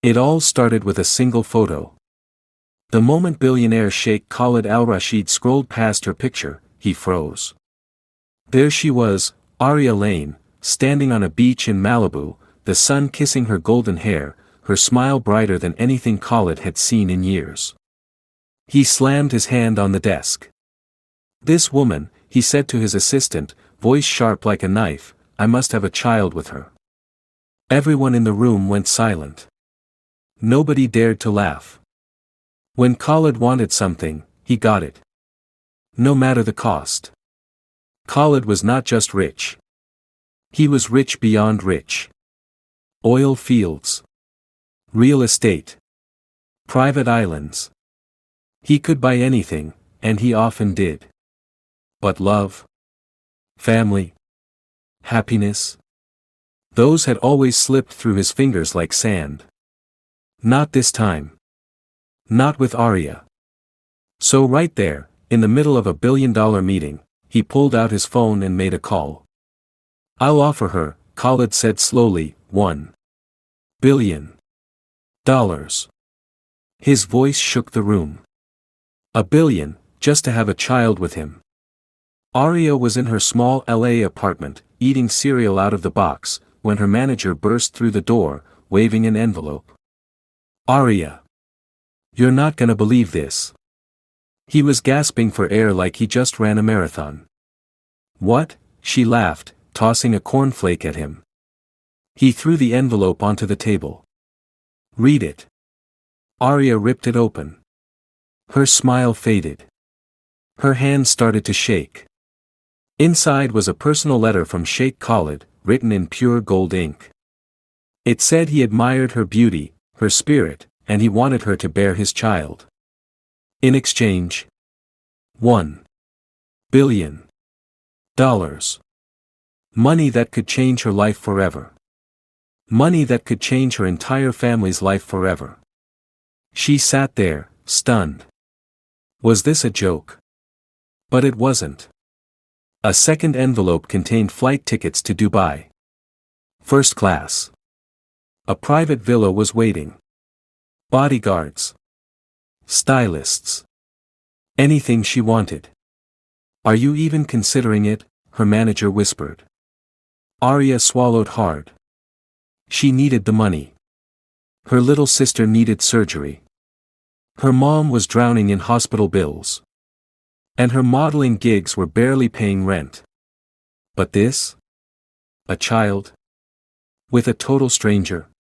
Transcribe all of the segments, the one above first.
It all started with a single photo. The moment billionaire Sheikh Khalid Al-Rashid scrolled past her picture, he froze. There she was, Aria Lane, standing on a beach in Malibu, the sun kissing her golden hair, her smile brighter than anything Khalid had seen in years. He slammed his hand on the desk. "This woman," he said to his assistant, voice sharp like a knife, "I must have a child with her." Everyone in the room went silent. Nobody dared to laugh. When Khalid wanted something, he got it. No matter the cost. Khalid was not just rich. He was rich beyond rich. Oil fields. Real estate. Private islands. He could buy anything, and he often did. But love? Family? Happiness? Those had always slipped through his fingers like sand. Not this time. Not with Aria. So right there, in the middle of a billion-dollar meeting, he pulled out his phone and made a call. "I'll offer her," Khalid said slowly, $1 billion. His voice shook the room. $1 billion, just to have a child with him. Aria was in her small LA apartment, eating cereal out of the box, when her manager burst through the door, waving an envelope. "Aria. You're not gonna believe this." He was gasping for air like he just ran a marathon. "What?" she laughed, tossing a cornflake at him. He threw the envelope onto the table. "Read it." Aria ripped it open. Her smile faded. Her hand started to shake. Inside was a personal letter from Sheikh Khalid, written in pure gold ink. It said he admired her beauty, her spirit, and he wanted her to bear his child. In exchange, $1 billion. Money that could change her life forever. Money that could change her entire family's life forever. She sat there, stunned. Was this a joke? But it wasn't. A second envelope contained flight tickets to Dubai. First class. A private villa was waiting. Bodyguards. Stylists. Anything she wanted. "Are you even considering it?" her manager whispered. Aria swallowed hard. She needed the money. Her little sister needed surgery. Her mom was drowning in hospital bills. And her modeling gigs were barely paying rent. But this? A child? With a total stranger?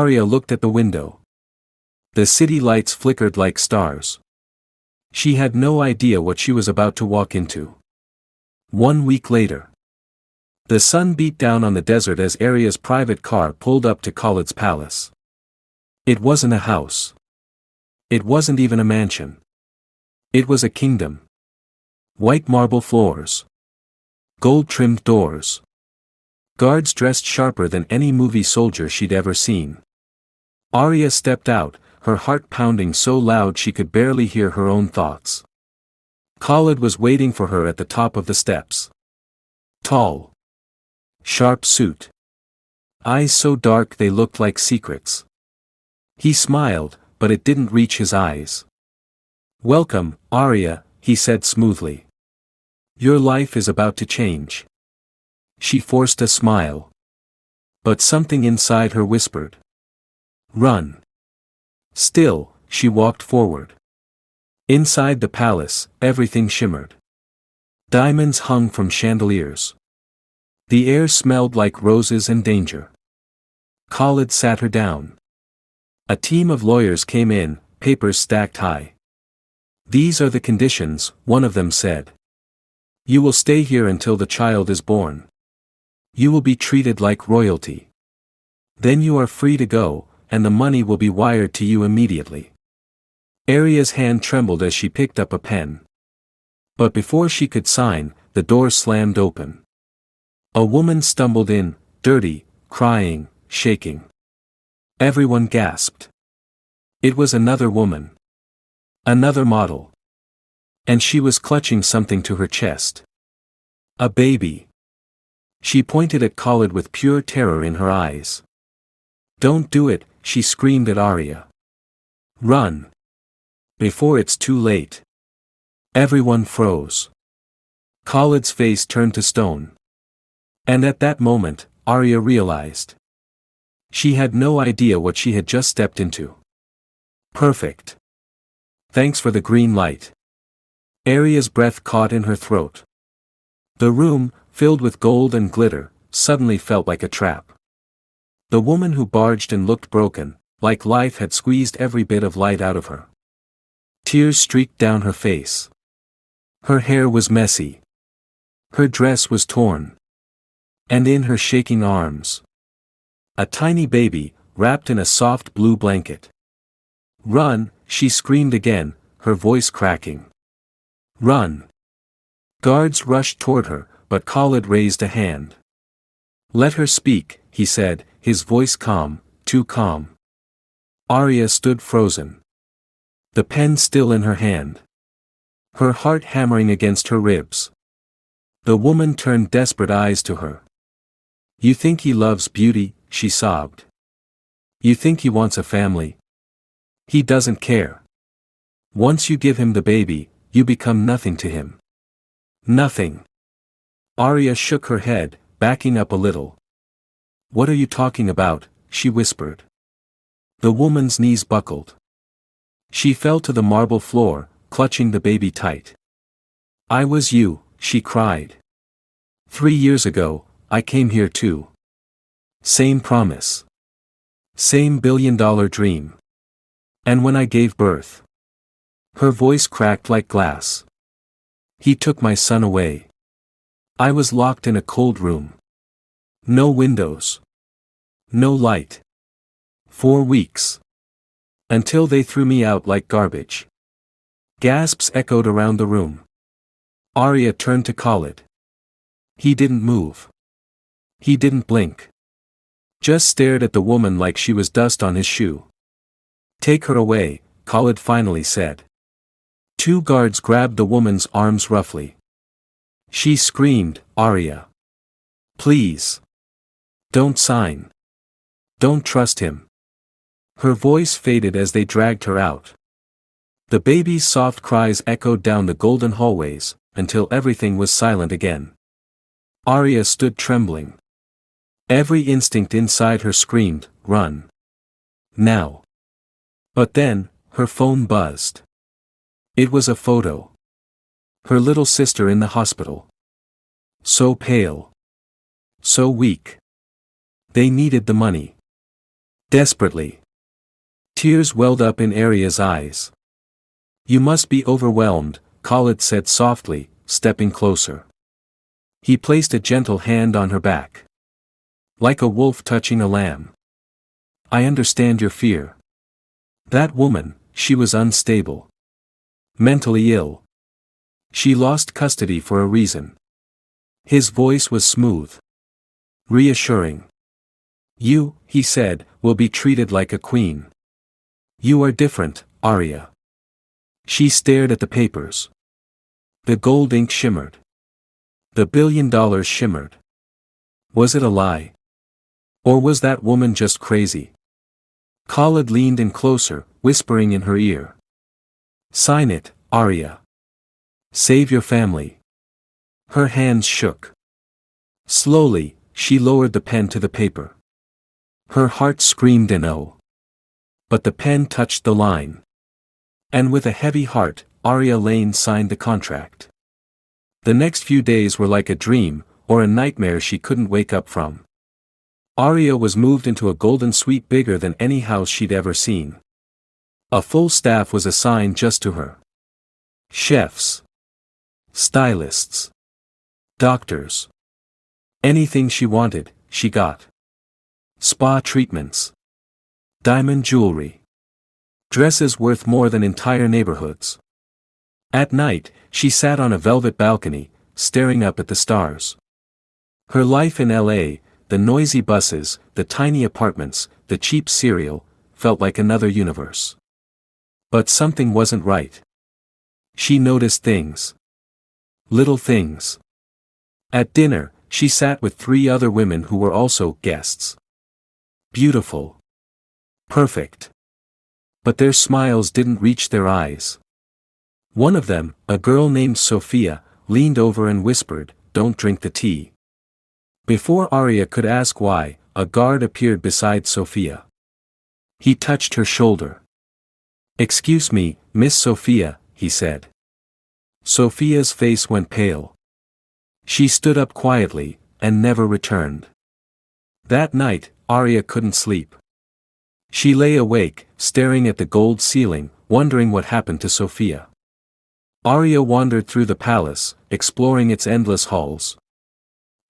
Aria looked at the window. The city lights flickered like stars. She had no idea what she was about to walk into. 1 week later. The sun beat down on the desert as Aria's private car pulled up to Khalid's palace. It wasn't a house. It wasn't even a mansion. It was a kingdom. White marble floors. Gold-trimmed doors. Guards dressed sharper than any movie soldier she'd ever seen. Aria stepped out, her heart pounding so loud she could barely hear her own thoughts. Khalid was waiting for her at the top of the steps. Tall. Sharp suit. Eyes so dark they looked like secrets. He smiled, but it didn't reach his eyes. "Welcome, Aria," he said smoothly. "Your life is about to change." She forced a smile. But something inside her whispered. "Run." Still, she walked forward. Inside the palace, everything shimmered. Diamonds hung from chandeliers. The air smelled like roses and danger. Khalid sat her down. A team of lawyers came in, papers stacked high. "These are the conditions," one of them said. "You will stay here until the child is born. You will be treated like royalty. Then you are free to go, and the money will be wired to you immediately." Aria's hand trembled as she picked up a pen. But before she could sign, the door slammed open. A woman stumbled in, dirty, crying, shaking. Everyone gasped. It was another woman. Another model. And she was clutching something to her chest. A baby. She pointed at Khalid with pure terror in her eyes. Don't do it, she screamed at Aria. Run. Before it's too late. Everyone froze. Khalid's face turned to stone. And at that moment, Aria realized. She had no idea what she had just stepped into. Perfect. Thanks for the green light. Aria's breath caught in her throat. The room, filled with gold and glitter, suddenly felt like a trap. The woman who barged in looked broken, like life had squeezed every bit of light out of her. Tears streaked down her face. Her hair was messy. Her dress was torn. And in her shaking arms, a tiny baby, wrapped in a soft blue blanket. Run, she screamed again, her voice cracking. Run. Guards rushed toward her, but Khalid raised a hand. Let her speak, he said, his voice calm, too calm. Aria stood frozen. The pen still in her hand. Her heart hammering against her ribs. The woman turned desperate eyes to her. You think he loves beauty, she sobbed. You think he wants a family? He doesn't care. Once you give him the baby, you become nothing to him. Nothing. Aria shook her head, backing up a little. What are you talking about? She whispered. The woman's knees buckled. She fell to the marble floor, clutching the baby tight. I was you, she cried. 3 years ago, I came here too. Same promise. Same billion-dollar dream. And when I gave birth. Her voice cracked like glass. He took my son away. I was locked in a cold room. No windows. No light. 4 weeks. Until they threw me out like garbage. Gasps echoed around the room. Aria turned to Khalid. He didn't move. He didn't blink. Just stared at the woman like she was dust on his shoe. Take her away, Khalid finally said. 2 guards grabbed the woman's arms roughly. She screamed, Aria. Please. Don't sign. Don't trust him. Her voice faded as they dragged her out. The baby's soft cries echoed down the golden hallways, until everything was silent again. Aria stood trembling. Every instinct inside her screamed, run. Now. But then, her phone buzzed. It was a photo. Her little sister in the hospital. So pale. So weak. They needed the money. Desperately. Tears welled up in Aria's eyes. You must be overwhelmed, Khalid said softly, stepping closer. He placed a gentle hand on her back. Like a wolf touching a lamb. I understand your fear. That woman, she was unstable. Mentally ill. She lost custody for a reason. His voice was smooth. Reassuring. You, he said, will be treated like a queen. You are different, Aria. She stared at the papers. The gold ink shimmered. The $1 billion shimmered. Was it a lie? Or was that woman just crazy? Khalid leaned in closer, whispering in her ear. Sign it, Aria. Save your family. Her hands shook. Slowly, she lowered the pen to the paper. Her heart screamed an oh. But the pen touched the line. And with a heavy heart, Aria Lane signed the contract. The next few days were like a dream, or a nightmare she couldn't wake up from. Aria was moved into a golden suite bigger than any house she'd ever seen. A full staff was assigned just to her. Chefs. Stylists. Doctors. Anything she wanted, she got. Spa treatments. Diamond jewelry. Dresses worth more than entire neighborhoods. At night, she sat on a velvet balcony, staring up at the stars. Her life in L.A., the noisy buses, the tiny apartments, the cheap cereal, felt like another universe. But something wasn't right. She noticed things. Little things. At dinner, she sat with 3 other women who were also guests. Beautiful. Perfect. But their smiles didn't reach their eyes. One of them, a girl named Sophia, leaned over and whispered, "Don't drink the tea." Before Aria could ask why, a guard appeared beside Sophia. He touched her shoulder. "Excuse me, Miss Sophia," he said. Sophia's face went pale. She stood up quietly, and never returned. That night, Aria couldn't sleep. She lay awake, staring at the gold ceiling, wondering what happened to Sophia. Aria wandered through the palace, exploring its endless halls.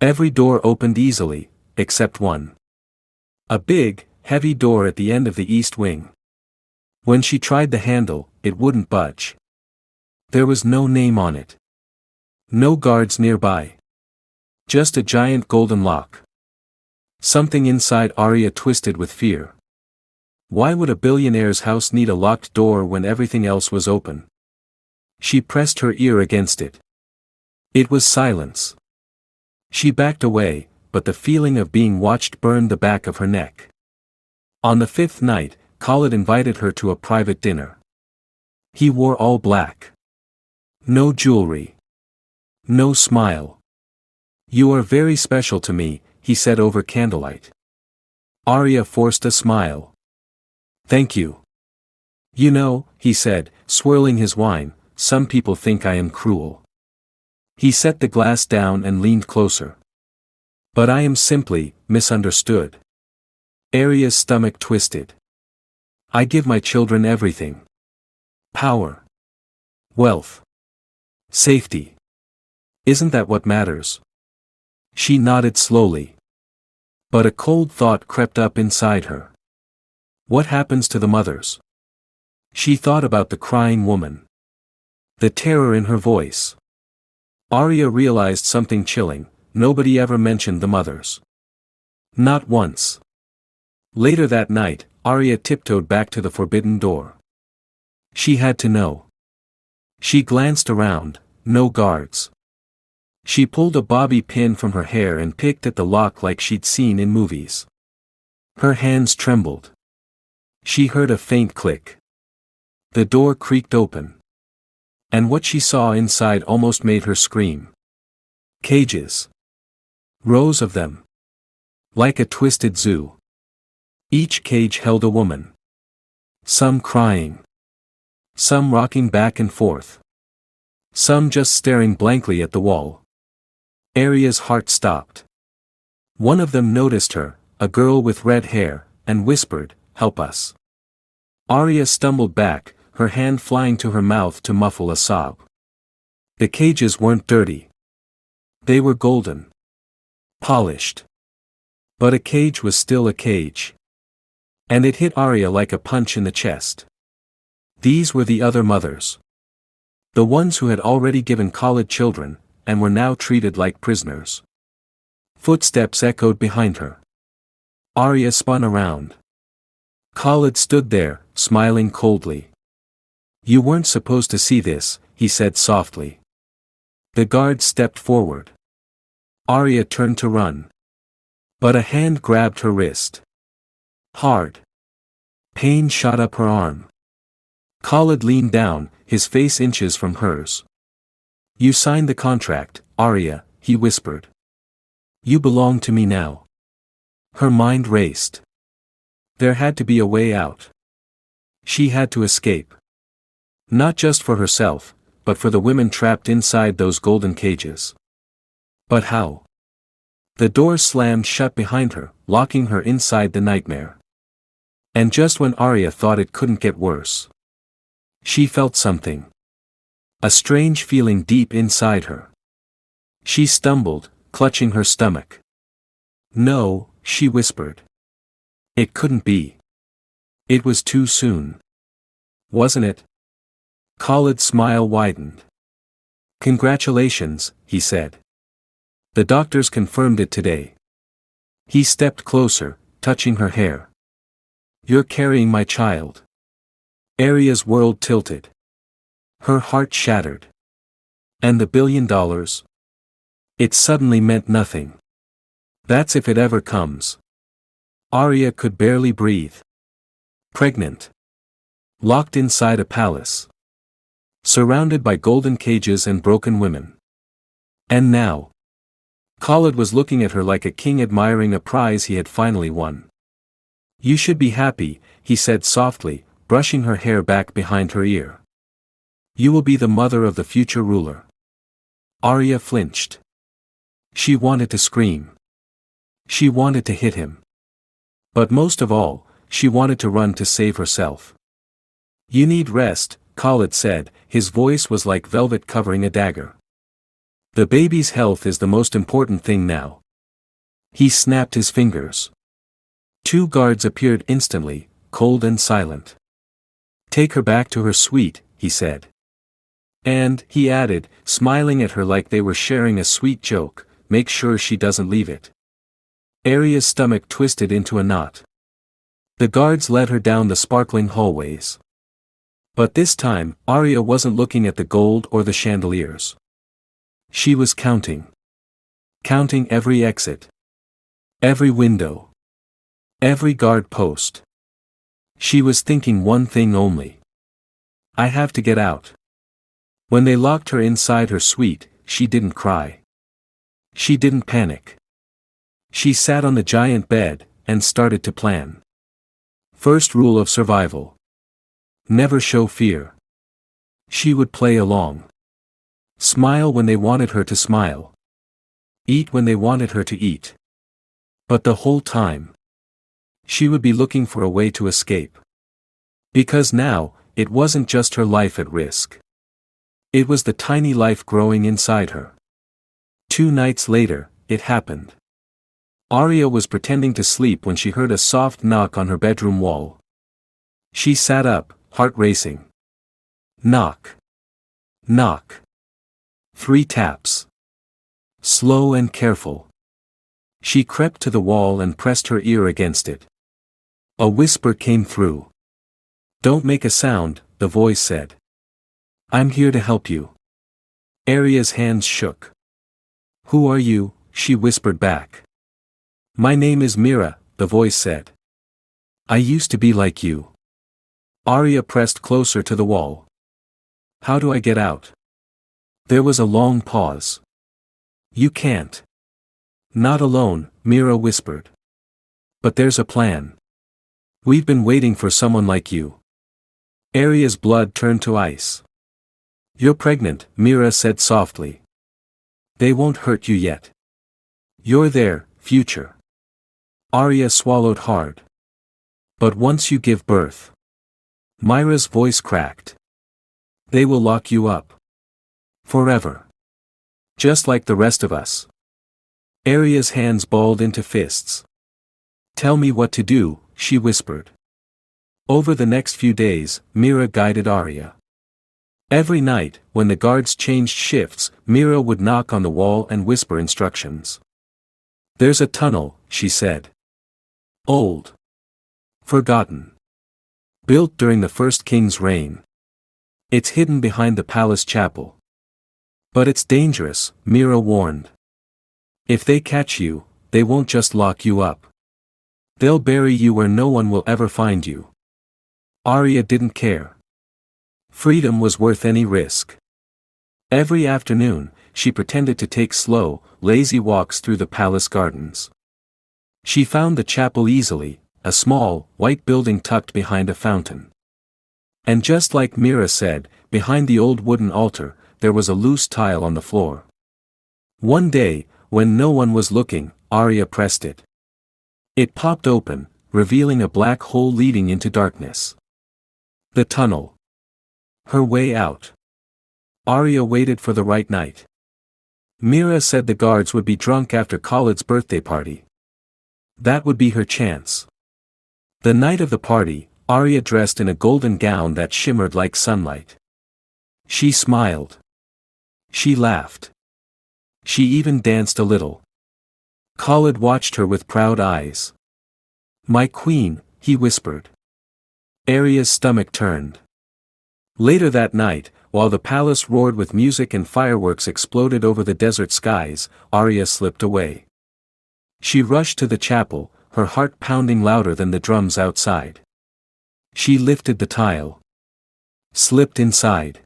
Every door opened easily, except one. A big, heavy door at the end of the east wing. When she tried the handle, it wouldn't budge. There was no name on it. No guards nearby. Just a giant golden lock. Something inside Aria twisted with fear. Why would a billionaire's house need a locked door when everything else was open? She pressed her ear against it. It was silence. She backed away, but the feeling of being watched burned the back of her neck. On the fifth night, Khalid invited her to a private dinner. He wore all black. No jewelry. No smile. "You are very special to me," he said over candlelight. Aria forced a smile. "Thank you." "You know," he said, swirling his wine, "some people think I am cruel." He set the glass down and leaned closer. "But I am simply misunderstood." Aria's stomach twisted. "I give my children everything. Power. Wealth. Safety. Isn't that what matters?" She nodded slowly. But a cold thought crept up inside her. What happens to the mothers? She thought about the crying woman. The terror in her voice. Aria realized something chilling: nobody ever mentioned the mothers. Not once. Later that night, Aria tiptoed back to the forbidden door. She had to know. She glanced around, no guards. She pulled a bobby pin from her hair and picked at the lock like she'd seen in movies. Her hands trembled. She heard a faint click. The door creaked open. And what she saw inside almost made her scream. Cages. Rows of them. Like a twisted zoo. Each cage held a woman. Some crying. Some rocking back and forth. Some just staring blankly at the wall. Aria's heart stopped. One of them noticed her, a girl with red hair, and whispered, "Help us." Aria stumbled back, her hand flying to her mouth to muffle a sob. The cages weren't dirty. They were golden. Polished. But a cage was still a cage. And it hit Aria like a punch in the chest. These were the other mothers. The ones who had already given Khalid children, and were now treated like prisoners. Footsteps echoed behind her. Aria spun around. Khalid stood there, smiling coldly. "You weren't supposed to see this," he said softly. The guard stepped forward. Aria turned to run. But a hand grabbed her wrist. Hard. Pain shot up her arm. Khalid leaned down, his face inches from hers. "You signed the contract, Aria," he whispered. "You belong to me now." Her mind raced. There had to be a way out. She had to escape. Not just for herself, but for the women trapped inside those golden cages. But how? The door slammed shut behind her, locking her inside the nightmare. And just when Aria thought it couldn't get worse, she felt something. A strange feeling deep inside her. She stumbled, clutching her stomach. "No," she whispered. It couldn't be. It was too soon. Wasn't it? Khalid's smile widened. "Congratulations," he said. "The doctors confirmed it today." He stepped closer, touching her hair. "You're carrying my child." Aria's world tilted. Her heart shattered. And the $1 billion? It suddenly meant nothing. That's if it ever comes. Aria could barely breathe. Pregnant. Locked inside a palace. Surrounded by golden cages and broken women. And now. Khalid was looking at her like a king admiring a prize he had finally won. "You should be happy," he said softly, brushing her hair back behind her ear. "You will be the mother of the future ruler." Aria flinched. She wanted to scream. She wanted to hit him. But most of all, she wanted to run to save herself. "You need rest," Khalid said, his voice was like velvet covering a dagger. "The baby's health is the most important thing now." He snapped his fingers. 2 guards appeared instantly, cold and silent. "Take her back to her suite," he said. And, he added, smiling at her like they were sharing a sweet joke, "make sure she doesn't leave it." Aria's stomach twisted into a knot. The guards led her down the sparkling hallways. But this time, Aria wasn't looking at the gold or the chandeliers. She was counting. Counting every exit. Every window. Every guard post. She was thinking one thing only. "I have to get out." When they locked her inside her suite, she didn't cry. She didn't panic. She sat on the giant bed, and started to plan. First rule of survival. Never show fear. She would play along. Smile when they wanted her to smile. Eat when they wanted her to eat. But the whole time, she would be looking for a way to escape. Because now, it wasn't just her life at risk. It was the tiny life growing inside her. 2 nights later, it happened. Aria was pretending to sleep when she heard a soft knock on her bedroom wall. She sat up, heart racing. Knock. Knock. 3 taps. Slow and careful. She crept to the wall and pressed her ear against it. A whisper came through. "Don't make a sound," the voice said. "I'm here to help you." Aria's hands shook. "Who are you?" she whispered back. "My name is Mira," the voice said. "I used to be like you." Aria pressed closer to the wall. "How do I get out?" There was a long pause. "You can't." "Not alone," Mira whispered. "But there's a plan. We've been waiting for someone like you." Aria's blood turned to ice. "You're pregnant," Mira said softly. "They won't hurt you yet. You're their future." Aria swallowed hard. "But once you give birth." Mira's voice cracked. "They will lock you up. Forever. Just like the rest of us." Aria's hands balled into fists. "Tell me what to do," she whispered. Over the next few days, Mira guided Aria. Every night, when the guards changed shifts, Mira would knock on the wall and whisper instructions. "There's a tunnel," she said. "Old. Forgotten. Built during the first king's reign. It's hidden behind the palace chapel. But it's dangerous," Mira warned. "If they catch you, they won't just lock you up. They'll bury you where no one will ever find you." Aria didn't care. Freedom was worth any risk. Every afternoon, she pretended to take slow, lazy walks through the palace gardens. She found the chapel easily, a small, white building tucked behind a fountain. And just like Mira said, behind the old wooden altar, there was a loose tile on the floor. One day, when no one was looking, Aria pressed it. It popped open, revealing a black hole leading into darkness. The tunnel. Her way out. Aria waited for the right night. Mira said the guards would be drunk after Khalid's birthday party. That would be her chance. The night of the party, Aria dressed in a golden gown that shimmered like sunlight. She smiled. She laughed. She even danced a little. Khalid watched her with proud eyes. "My queen," he whispered. Aria's stomach turned. Later that night, while the palace roared with music and fireworks exploded over the desert skies, Aria slipped away. She rushed to the chapel, her heart pounding louder than the drums outside. She lifted the tile, slipped inside,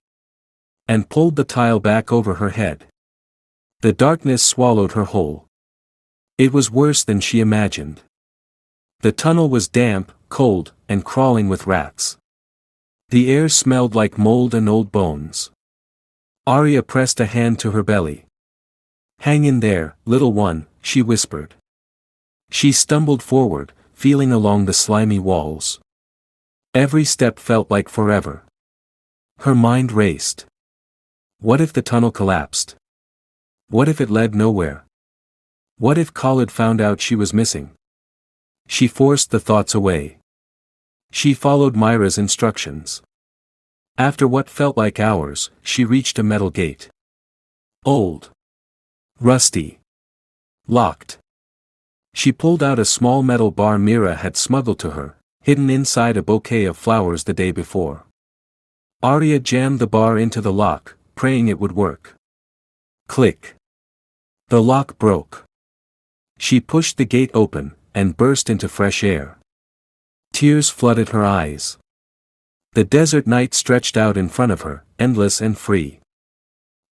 and pulled the tile back over her head. The darkness swallowed her whole. It was worse than she imagined. The tunnel was damp, cold, and crawling with rats. The air smelled like mold and old bones. Aria pressed a hand to her belly. "Hang in there, little one," she whispered. She stumbled forward, feeling along the slimy walls. Every step felt like forever. Her mind raced. What if the tunnel collapsed? What if it led nowhere? What if Khalid found out she was missing? She forced the thoughts away. She followed Myra's instructions. After what felt like hours, she reached a metal gate. Old. Rusty. Locked. She pulled out a small metal bar Mira had smuggled to her, hidden inside a bouquet of flowers the day before. Aria jammed the bar into the lock, praying it would work. Click. The lock broke. She pushed the gate open, and burst into fresh air. Tears flooded her eyes. The desert night stretched out in front of her, endless and free.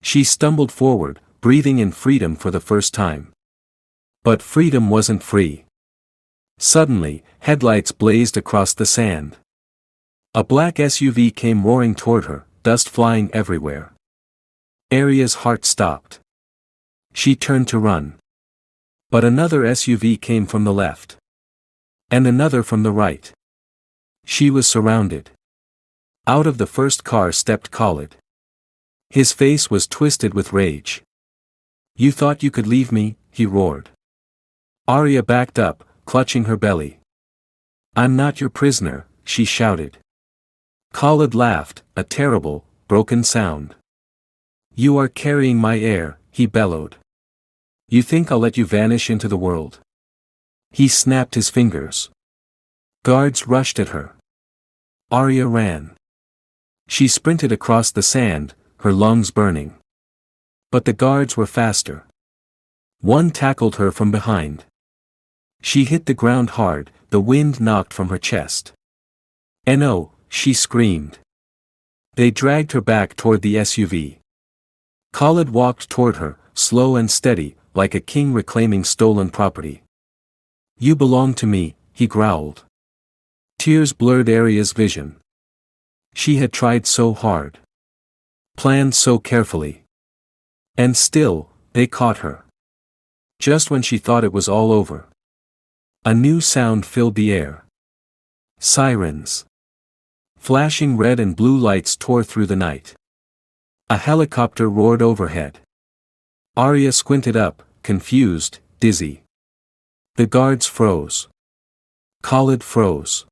She stumbled forward, breathing in freedom for the first time. But freedom wasn't free. Suddenly, headlights blazed across the sand. A black SUV came roaring toward her, dust flying everywhere. Aria's heart stopped. She turned to run. But another SUV came from the left. And another from the right. She was surrounded. Out of the first car stepped Khalid. His face was twisted with rage. "You thought you could leave me?" he roared. Aria backed up, clutching her belly. "I'm not your prisoner," she shouted. Khalid laughed, a terrible, broken sound. "You are carrying my air," he bellowed. "You think I'll let you vanish into the world?" He snapped his fingers. Guards rushed at her. Aria ran. She sprinted across the sand, her lungs burning. But the guards were faster. One tackled her from behind. She hit the ground hard, the wind knocked from her chest. "No!" she screamed. They dragged her back toward the SUV. Khalid walked toward her, slow and steady, like a king reclaiming stolen property. "You belong to me," he growled. Tears blurred Aria's vision. She had tried so hard. Planned so carefully. And still, they caught her. Just when she thought it was all over. A new sound filled the air. Sirens. Flashing red and blue lights tore through the night. A helicopter roared overhead. Aria squinted up, confused, dizzy. The guards froze. Khalid froze.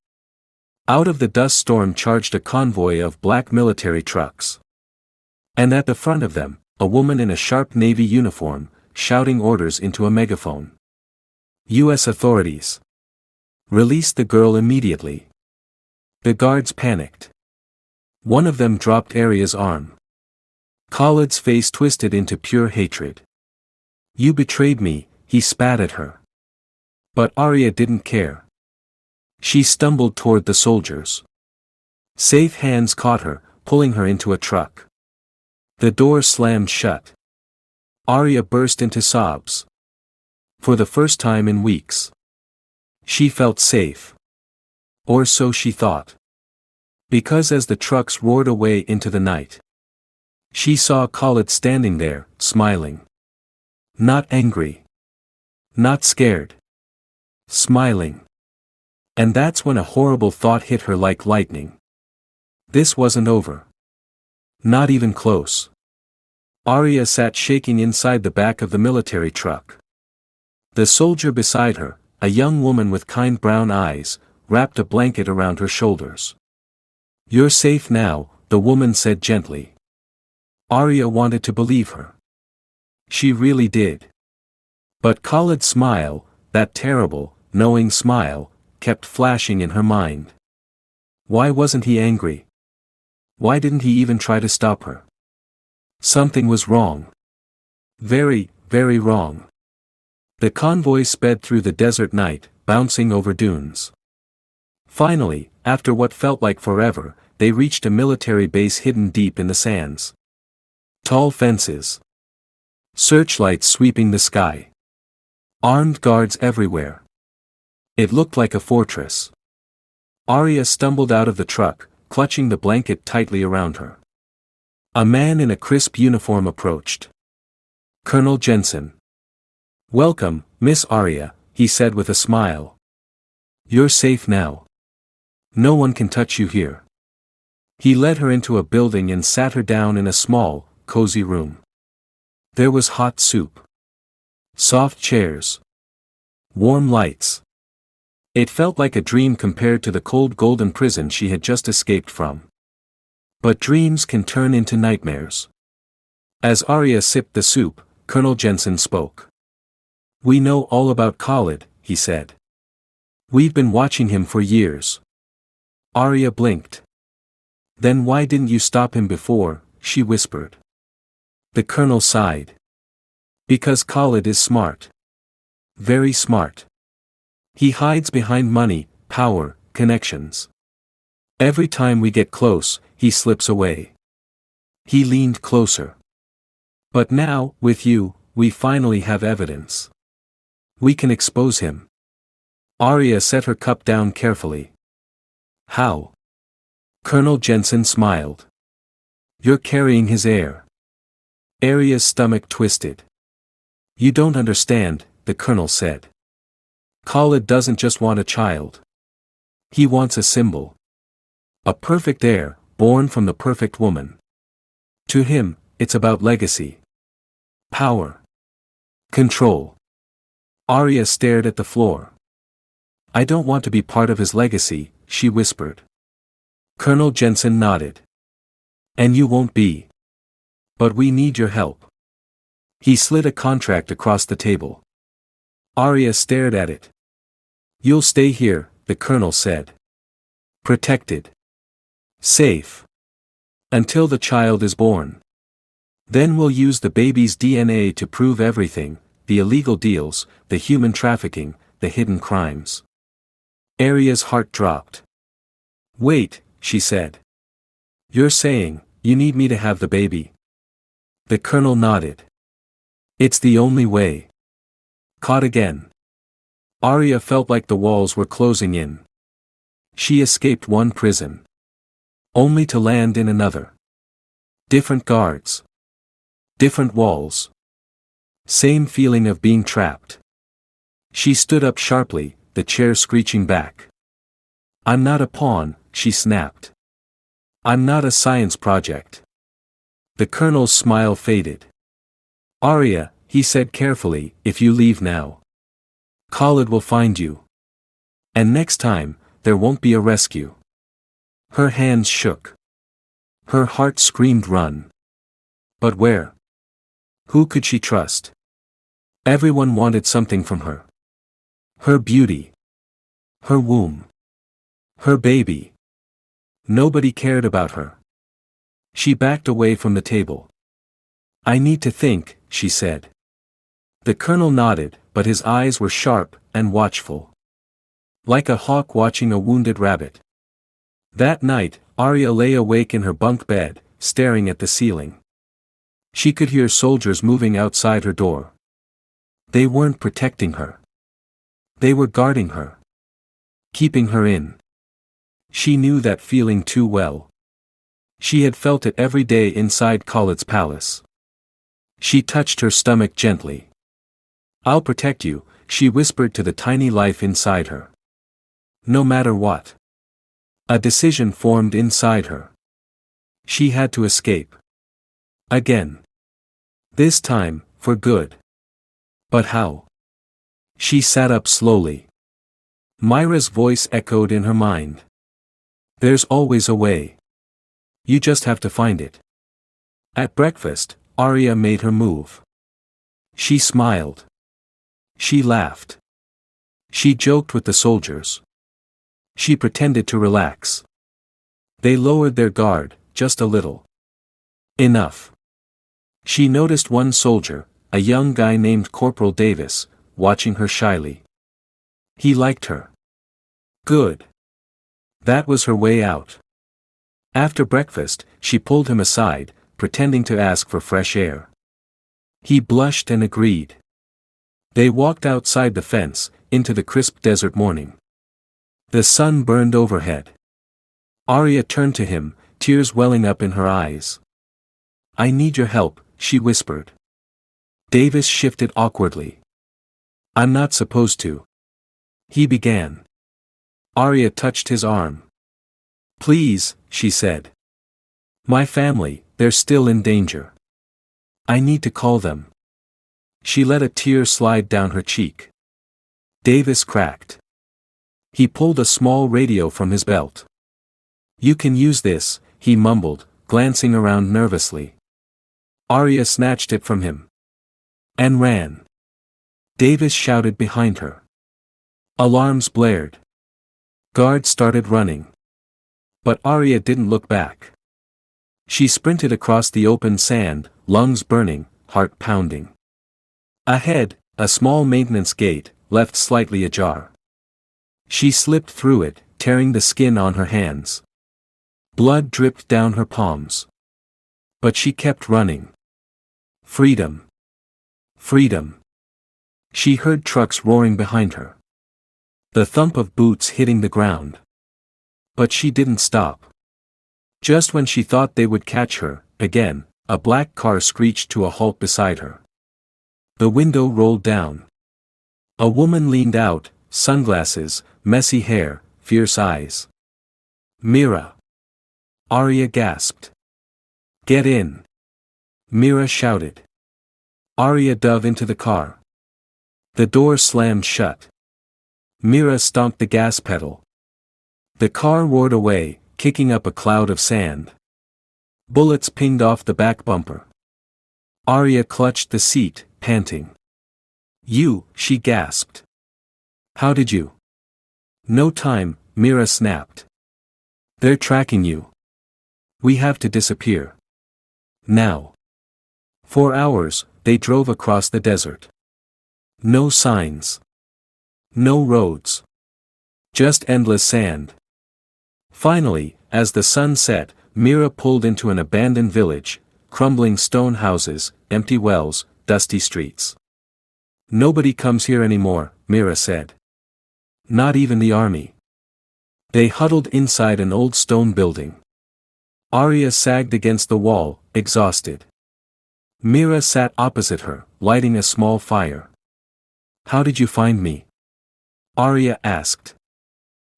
Out of the dust storm charged a convoy of black military trucks. And at the front of them, a woman in a sharp navy uniform, shouting orders into a megaphone. "U.S. authorities. Release the girl immediately." The guards panicked. One of them dropped Aria's arm. Khalid's face twisted into pure hatred. "You betrayed me," he spat at her. But Aria didn't care. She stumbled toward the soldiers. Safe hands caught her, pulling her into a truck. The door slammed shut. Aria burst into sobs. For the first time in weeks. She felt safe. Or so she thought. Because as the trucks roared away into the night, she saw Khalid standing there, smiling. Not angry. Not scared. Smiling. And that's when a horrible thought hit her like lightning. This wasn't over. Not even close. Aria sat shaking inside the back of the military truck. The soldier beside her, a young woman with kind brown eyes, wrapped a blanket around her shoulders. "You're safe now," the woman said gently. Aria wanted to believe her. She really did. But Khalid's smile, that terrible, knowing smile, kept flashing in her mind. Why wasn't he angry? Why didn't he even try to stop her? Something was wrong. Very, very wrong. The convoy sped through the desert night, bouncing over dunes. Finally, after what felt like forever, they reached a military base hidden deep in the sands. Tall fences. Searchlights sweeping the sky. Armed guards everywhere. It looked like a fortress. Aria stumbled out of the truck, clutching the blanket tightly around her. A man in a crisp uniform approached. Colonel Jensen. "Welcome, Miss Aria," he said with a smile. "You're safe now. No one can touch you here." He led her into a building and sat her down in a small, cozy room. There was hot soup. Soft chairs. Warm lights. It felt like a dream compared to the cold golden prison she had just escaped from. But dreams can turn into nightmares. As Aria sipped the soup, Colonel Jensen spoke. "We know all about Khalid," he said. "We've been watching him for years." Aria blinked. "Then why didn't you stop him before?" she whispered. The colonel sighed. "Because Khalid is smart. Very smart. He hides behind money, power, connections. Every time we get close, he slips away." He leaned closer. "But now, with you, we finally have evidence. We can expose him." Aria set her cup down carefully. "How?" Colonel Jensen smiled. "You're carrying his heir." Aria's stomach twisted. "You don't understand," the colonel said. "Khalid doesn't just want a child. He wants a symbol. A perfect heir, born from the perfect woman. To him, it's about legacy. Power. Control." Aria stared at the floor. "I don't want to be part of his legacy," she whispered. Colonel Jensen nodded. "And you won't be. But we need your help." He slid a contract across the table. Aria stared at it. "You'll stay here," the colonel said. "Protected. Safe. Until the child is born. Then we'll use the baby's DNA to prove everything, the illegal deals, the human trafficking, the hidden crimes." Aria's heart dropped. "Wait," she said. "You're saying, you need me to have the baby?" The colonel nodded. "It's the only way." Caught again. Aria felt like the walls were closing in. She escaped one prison, only to land in another. Different guards. Different walls. Same feeling of being trapped. She stood up sharply, the chair screeching back. "I'm not a pawn," she snapped. "I'm not a science project." The colonel's smile faded. "Aria," he said carefully, "if you leave now, Khalid will find you. And next time, there won't be a rescue." Her hands shook. Her heart screamed run. But where? Who could she trust? Everyone wanted something from her. Her beauty. Her womb. Her baby. Nobody cared about her. She backed away from the table. "I need to think," she said. The colonel nodded, but his eyes were sharp and watchful. Like a hawk watching a wounded rabbit. That night, Aria lay awake in her bunk bed, staring at the ceiling. She could hear soldiers moving outside her door. They weren't protecting her. They were guarding her. Keeping her in. She knew that feeling too well. She had felt it every day inside Khalid's palace. She touched her stomach gently. "I'll protect you," she whispered to the tiny life inside her. No matter what. A decision formed inside her. She had to escape. Again. This time, for good. But how? She sat up slowly. Myra's voice echoed in her mind. "There's always a way. You just have to find it." At breakfast, Aria made her move. She smiled. She laughed. She joked with the soldiers. She pretended to relax. They lowered their guard, just a little. Enough. She noticed one soldier, a young guy named Corporal Davis, watching her shyly. He liked her. Good. That was her way out. After breakfast, she pulled him aside, pretending to ask for fresh air. He blushed and agreed. They walked outside the fence, into the crisp desert morning. The sun burned overhead. Aria turned to him, tears welling up in her eyes. "I need your help," she whispered. Davis shifted awkwardly. "I'm not supposed to." He began. Aria touched his arm. "Please," she said. "My family, they're still in danger. I need to call them." She let a tear slide down her cheek. Davis cracked. He pulled a small radio from his belt. "You can use this," he mumbled, glancing around nervously. Aria snatched it from him. And ran. Davis shouted behind her. Alarms blared. Guards started running. But Aria didn't look back. She sprinted across the open sand, lungs burning, heart pounding. Ahead, a small maintenance gate, left slightly ajar. She slipped through it, tearing the skin on her hands. Blood dripped down her palms. But she kept running. Freedom. Freedom. She heard trucks roaring behind her. The thump of boots hitting the ground. But she didn't stop. Just when she thought they would catch her, again, a black car screeched to a halt beside her. The window rolled down. A woman leaned out, sunglasses, messy hair, fierce eyes. "Mira." Aria gasped. "Get in." Mira shouted. Aria dove into the car. The door slammed shut. Mira stomped the gas pedal. The car roared away, kicking up a cloud of sand. Bullets pinged off the back bumper. Aria clutched the seat, panting. "You," she gasped. "How did you?" "No time," Mira snapped. "They're tracking you. We have to disappear. Now." For hours, they drove across the desert. No signs. No roads. Just endless sand. Finally, as the sun set, Mira pulled into an abandoned village, crumbling stone houses, empty wells, dusty streets. "Nobody comes here anymore," Mira said. "Not even the army." They huddled inside an old stone building. Aria sagged against the wall, exhausted. Mira sat opposite her, lighting a small fire. "How did you find me?" Aria asked.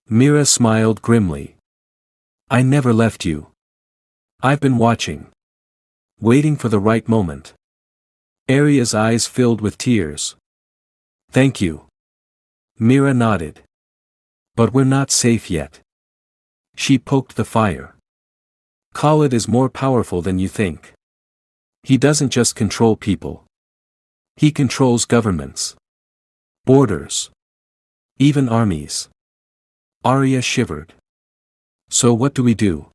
Mira smiled grimly. "I never left you. I've been watching. Waiting for the right moment." Aria's eyes filled with tears. "Thank you." Mira nodded. "But we're not safe yet." She poked the fire. "Khalid is more powerful than you think. He doesn't just control people. He controls governments. Borders. Even armies." Aria shivered. "So what do we do?"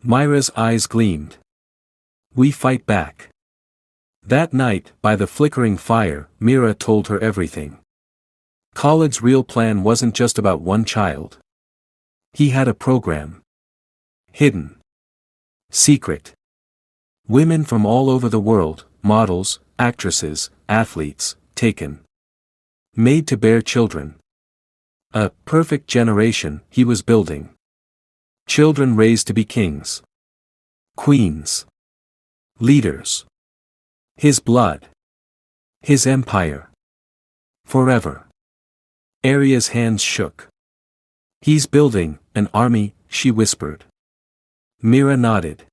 Mira's eyes gleamed. "We fight back." That night, by the flickering fire, Mira told her everything. Khalid's real plan wasn't just about one child. He had a program. Hidden. Secret. Women from all over the world, models, actresses, athletes, taken. Made to bear children. A perfect generation he was building. Children raised to be kings. Queens. Leaders. His blood. His empire. Forever. Aria's hands shook. "He's building an army," she whispered. Mira nodded.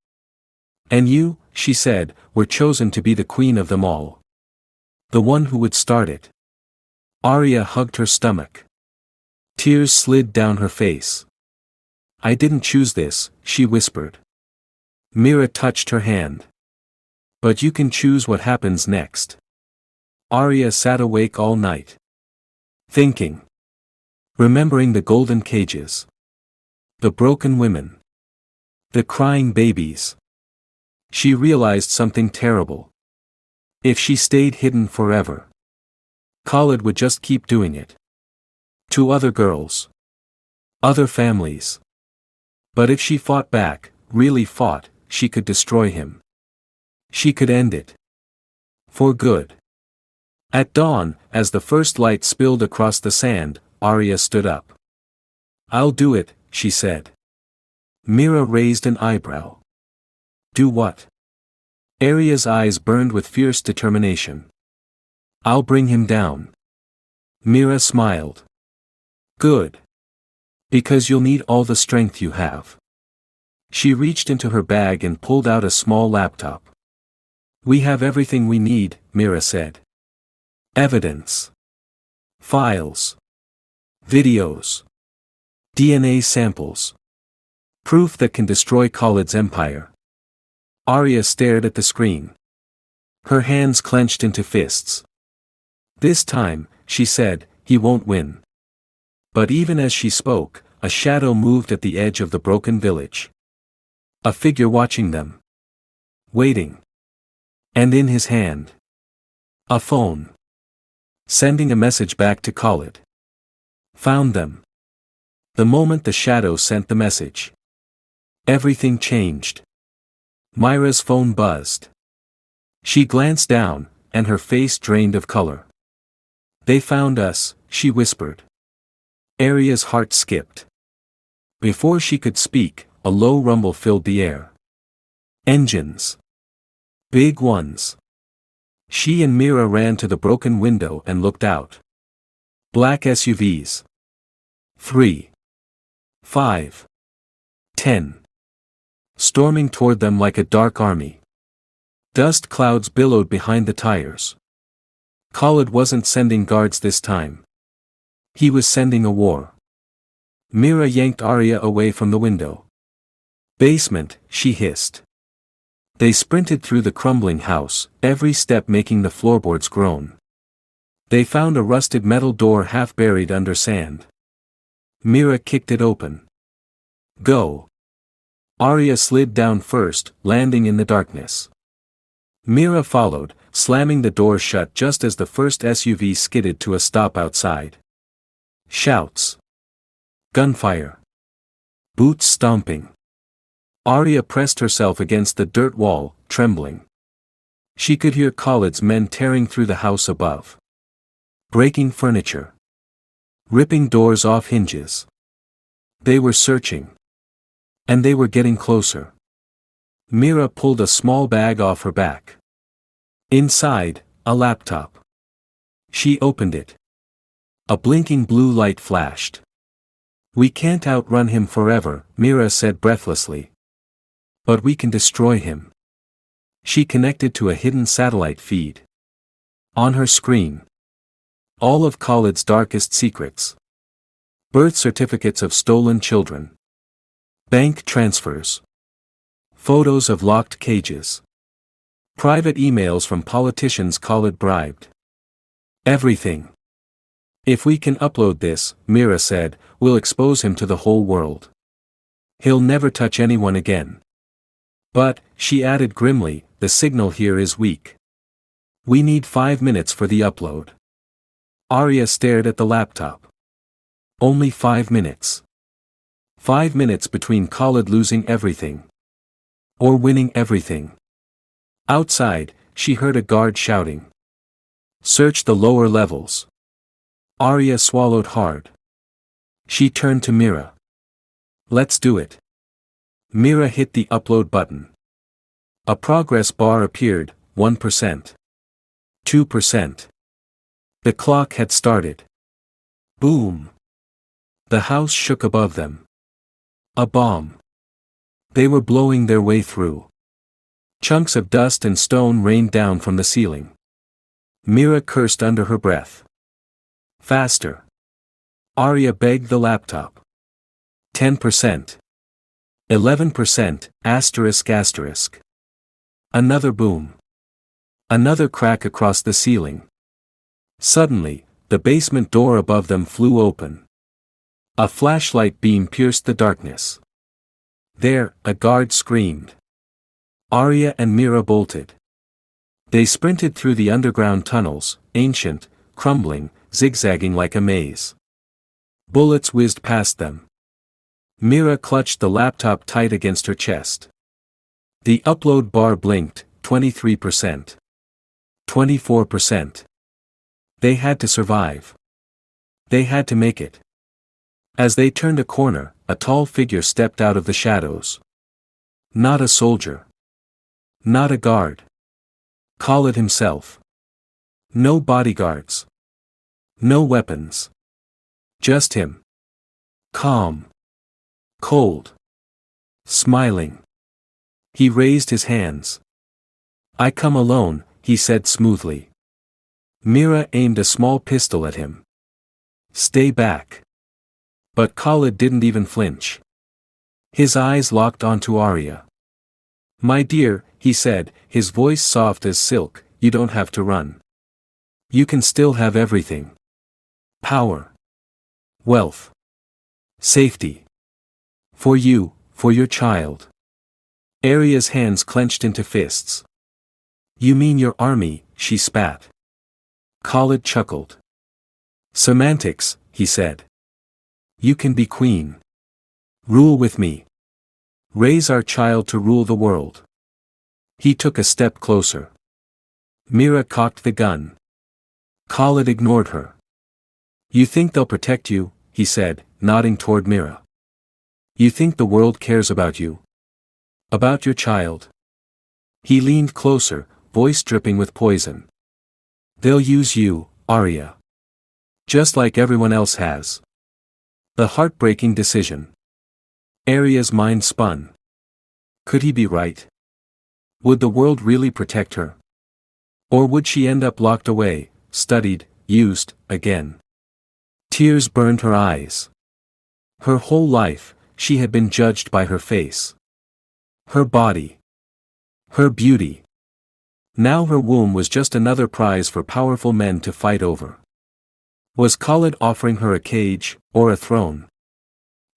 "And you," she said, "were chosen to be the queen of them all. The one who would start it." Aria hugged her stomach. Tears slid down her face. "I didn't choose this," she whispered. Mira touched her hand. "But you can choose what happens next." Aria sat awake all night. Thinking. Remembering the golden cages. The broken women. The crying babies. She realized something terrible. If she stayed hidden forever, Khalid would just keep doing it. To other girls. Other families. But if she fought back, really fought, she could destroy him. She could end it. For good. At dawn, as the first light spilled across the sand, Aria stood up. "I'll do it," she said. Mira raised an eyebrow. "Do what?" Aria's eyes burned with fierce determination. "I'll bring him down." Mira smiled. "Good. Because you'll need all the strength you have." She reached into her bag and pulled out a small laptop. "We have everything we need," Mira said. "Evidence. Files. Videos. DNA samples. Proof that can destroy Khalid's empire." Aria stared at the screen. Her hands clenched into fists. "This time," she said, "he won't win." But even as she spoke, a shadow moved at the edge of the broken village. A figure watching them. Waiting. And in his hand. A phone. Sending a message back to Khalid. "Found them." The moment the shadow sent the message, everything changed. Myra's phone buzzed. She glanced down, and her face drained of color. "They found us," she whispered. Aria's heart skipped. Before she could speak, a low rumble filled the air. Engines. Big ones. She and Mira ran to the broken window and looked out. Black SUVs. 3. 5. 10. Storming toward them like a dark army. Dust clouds billowed behind the tires. Khalid wasn't sending guards this time. He was sending a war. Mira yanked Aria away from the window. "Basement," she hissed. They sprinted through the crumbling house, every step making the floorboards groan. They found a rusted metal door half buried under sand. Mira kicked it open. "Go." Aria slid down first, landing in the darkness. Mira followed, slamming the door shut just as the first SUV skidded to a stop outside. Shouts. Gunfire. Boots stomping. Aria pressed herself against the dirt wall, trembling. She could hear Khalid's men tearing through the house above. Breaking furniture. Ripping doors off hinges. They were searching. And they were getting closer. Mira pulled a small bag off her back. Inside, a laptop. She opened it. A blinking blue light flashed. "We can't outrun him forever," Mira said breathlessly. "But we can destroy him." She connected to a hidden satellite feed. On her screen, all of Khalid's darkest secrets. Birth certificates of stolen children. Bank transfers. Photos of locked cages. Private emails from politicians Khalid bribed. Everything. "If we can upload this," Mira said, "we'll expose him to the whole world. He'll never touch anyone again." "But," she added grimly, "the signal here is weak. We need 5 minutes for the upload." Aria stared at the laptop. Only 5 minutes. 5 minutes between Khalid losing everything. Or winning everything. Outside, she heard a guard shouting. "Search the lower levels." Aria swallowed hard. She turned to Mira. "Let's do it." Mira hit the upload button. A progress bar appeared, 1%. 2%. The clock had started. Boom. The house shook above them. A bomb. They were blowing their way through. Chunks of dust and stone rained down from the ceiling. Mira cursed under her breath. "Faster." Aria begged the laptop. 10%. 11%, ***. Another boom. Another crack across the ceiling. Suddenly, the basement door above them flew open. A flashlight beam pierced the darkness. "There," a guard screamed. Aria and Mira bolted. They sprinted through the underground tunnels, ancient, crumbling, zigzagging like a maze. Bullets whizzed past them. Mira clutched the laptop tight against her chest. The upload bar blinked, 23%. 24%. They had to survive. They had to make it. As they turned a corner, a tall figure stepped out of the shadows. Not a soldier. Not a guard. Khalid himself. No bodyguards. No weapons. Just him. Calm. Cold. Smiling. He raised his hands. "I come alone," he said smoothly. Mira aimed a small pistol at him. "Stay back." But Khalid didn't even flinch. His eyes locked onto Aria. "My dear," he said, his voice soft as silk, "you don't have to run. You can still have everything. Power. Wealth. Safety. For you, for your child." Aria's hands clenched into fists. "You mean your army?" she spat. Khalid chuckled. "Semantics," he said. "You can be queen. Rule with me. Raise our child to rule the world." He took a step closer. Mira cocked the gun. Khalid ignored her. "You think they'll protect you?" he said, nodding toward Mira. "You think the world cares about you? About your child?" He leaned closer, voice dripping with poison. "They'll use you, Aria. Just like everyone else has." The heartbreaking decision. Aria's mind spun. Could he be right? Would the world really protect her? Or would she end up locked away, studied, used, again? Tears burned her eyes. Her whole life, she had been judged by her face. Her body. Her beauty. Now her womb was just another prize for powerful men to fight over. Was Khalid offering her a cage, or a throne?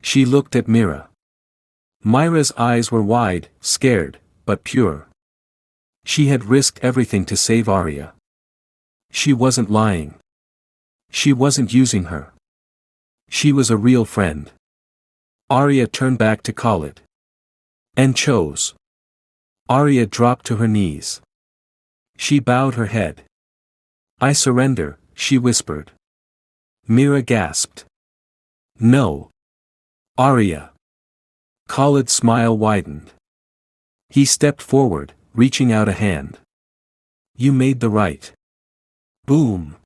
She looked at Mira. Myra's eyes were wide, scared, but pure. She had risked everything to save Aria. She wasn't lying. She wasn't using her. She was a real friend. Aria turned back to Khalid. And chose. Aria dropped to her knees. She bowed her head. "I surrender," she whispered. Mira gasped. "No. Aria." Khalid's smile widened. He stepped forward, reaching out a hand. "You made the right." Boom.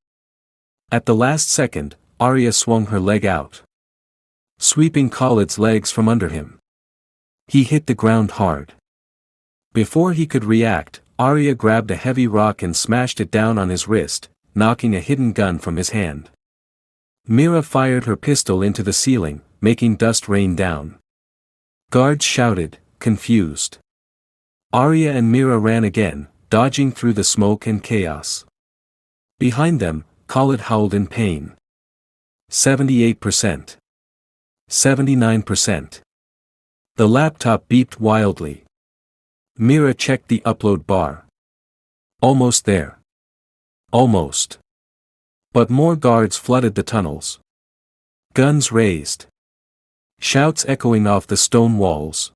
At the last second, Aria swung her leg out, sweeping Khalid's legs from under him. He hit the ground hard. Before he could react, Aria grabbed a heavy rock and smashed it down on his wrist, knocking a hidden gun from his hand. Mira fired her pistol into the ceiling, making dust rain down. Guards shouted, confused. Aria and Mira ran again, dodging through the smoke and chaos. Behind them, Khalid howled in pain. 78%. 79%. The laptop beeped wildly. Mira checked the upload bar. Almost there. Almost. But more guards flooded the tunnels. Guns raised. Shouts echoing off the stone walls.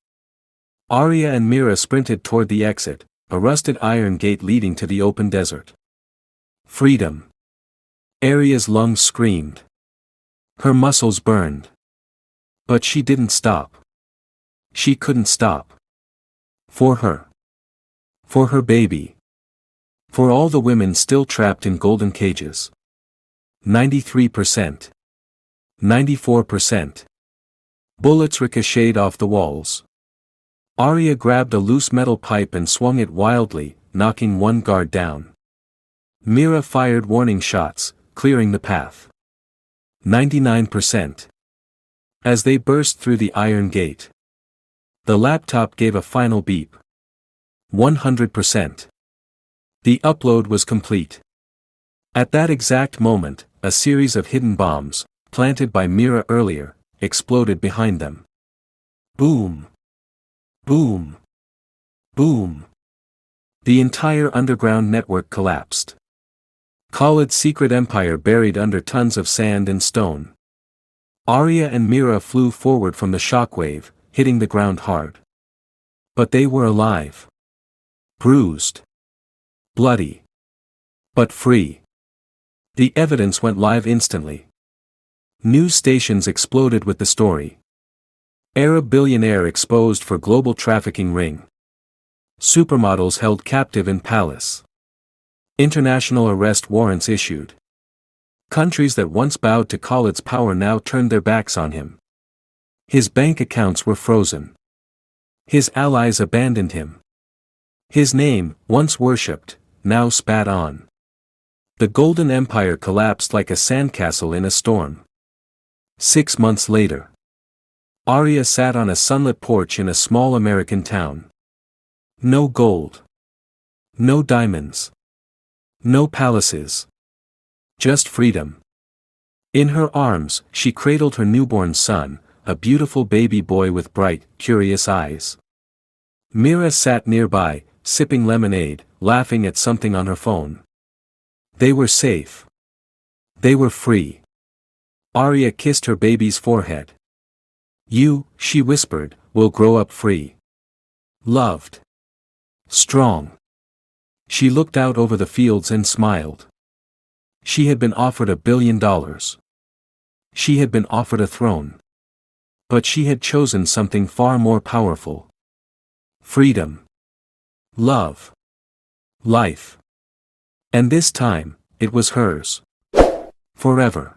Aria and Mira sprinted toward the exit, a rusted iron gate leading to the open desert. Freedom. Aria's lungs screamed. Her muscles burned. But she didn't stop. She couldn't stop. For her. For her baby. For all the women still trapped in golden cages. 93%. 94%. Bullets ricocheted off the walls. Aria grabbed a loose metal pipe and swung it wildly, knocking one guard down. Mira fired warning shots, clearing the path. 99%. As they burst through the iron gate. The laptop gave a final beep. 100%. The upload was complete. At that exact moment, a series of hidden bombs, planted by Mira earlier, exploded behind them. Boom. Boom. Boom. The entire underground network collapsed. Khalid's secret empire buried under tons of sand and stone. Aria and Mira flew forward from the shockwave, hitting the ground hard. But they were alive. Bruised. Bloody. But free. The evidence went live instantly. News stations exploded with the story. Arab billionaire exposed for global trafficking ring. Supermodels held captive in palace. International arrest warrants issued. Countries that once bowed to Khalid's power now turned their backs on him. His bank accounts were frozen. His allies abandoned him. His name, once worshipped, now spat on. The Golden Empire collapsed like a sandcastle in a storm. 6 months later. Aria sat on a sunlit porch in a small American town. No gold. No diamonds. No palaces. Just freedom. In her arms, she cradled her newborn son, a beautiful baby boy with bright, curious eyes. Mira sat nearby, sipping lemonade, laughing at something on her phone. They were safe. They were free. Aria kissed her baby's forehead. You, she whispered, will grow up free. Loved. Strong. She looked out over the fields and smiled. She had been offered $1 billion. She had been offered a throne. But she had chosen something far more powerful. Freedom. Love. Life. And this time, it was hers. Forever.